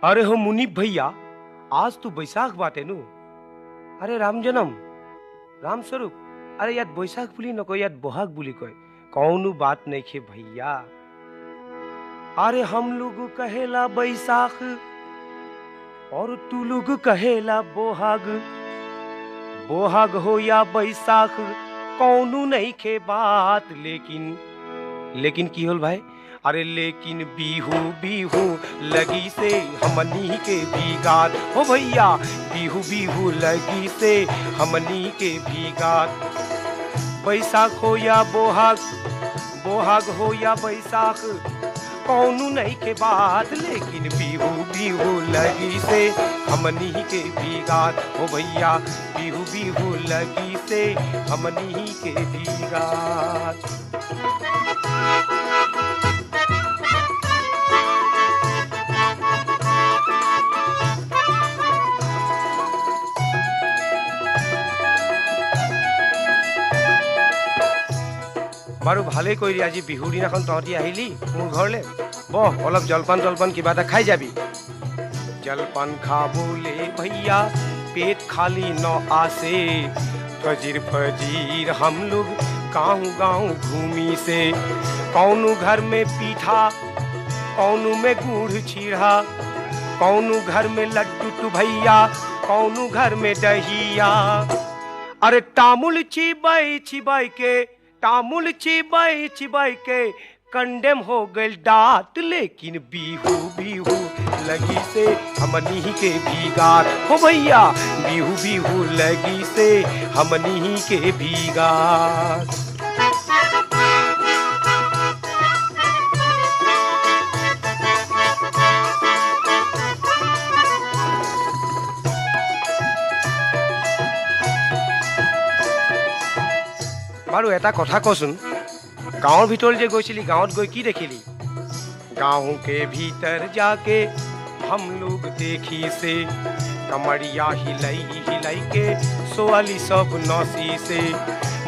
अरे हो मुनीब भैया, आज तू बैसाख बाटे नु। अरे राम जन्म राम स्वरूप, अरे याद बैसाख बुली नको, याद बोहाग बुली कोई कौनु बात नहीं खे भैया। अरे हम लोग कहेला बैसाख और तू लोग कहेला बोहाग। बोहाग हो या बैसाख कौनु नहीं खे बात, लेकिन की होल भाई। अरे लेकिन बीहू बीहू लगी से हमनी के भी गात हो भैया। बीहू बीहू लगी से हमनी के भी गात। बैसाख हो या बोहाग, बोहाग हो या बैसाख कौनु नहीं के बात, लेकिन बीहू बीहू लगी से हमनी के भी गात हो भैया। बीहू बीहू लगी से हमनी के भी गात। बारू भाले करी आज बिहु दिनाखन तहती आहिली मोर घरले। बह अलप जलपान तलपान किबा एटा खाई जाबी। जलपान खाबोले भैया पेट खाली न आसे। फजीर फजीर हम लोग गाँव घूमी से। कौनु घर में पीठा, कौनु में गुड़ छीढ़ा, कौनु घर में लड्डू टू भैया, कौनु घर में दहिया। अरे तामुल चिबाई चिबाई के, तामुल चिबाई चिबाई के कंडेम हो गइल डाट, लेकिन बीहू बीहू लगी से हमनी के भी गात हो भैया। बीहू बीहू लगी से हमनी के भी गात। बारू एटा कथा कसून, गाँवर भीतर जे गई गाँव गई की देखिली। गाँव के भीतर जाके हम लोग देखी से कमरिया हिलाई हिलाई के सोआली सब नसी से।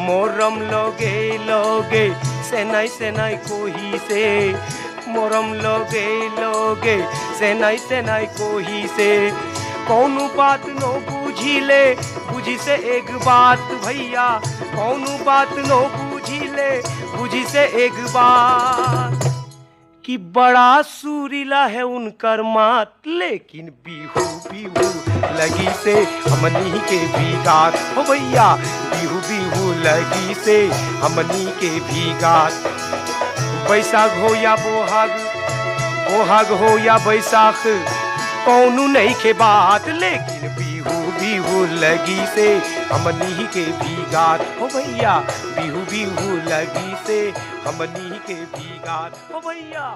मोरम लोगे लोगे सेनाई सेनाई कोही से। मोरम लोगे लोगे सेनाई सेनाई कोही से। कौनु बात नो बुझिले, बुझी से एक बात भैया। कौनु बात नो बुझिले, बुझी से एक बात कि बड़ा सुरीला है उनकर मात, लेकिन बीहू बीहू लगी से हमनी के भी गात हो भैया। बीहू बीहू लगी से हमनी के भी गात। बैसाख हो या बोहाग, बोहाग हो या बैसाख कौनु नहीं के बात, लेकिन बीहू बीहू लगी से हमनी के भी गात हो भैया। बीहू बीहू लगी से हमनी के भी गात हो भैया।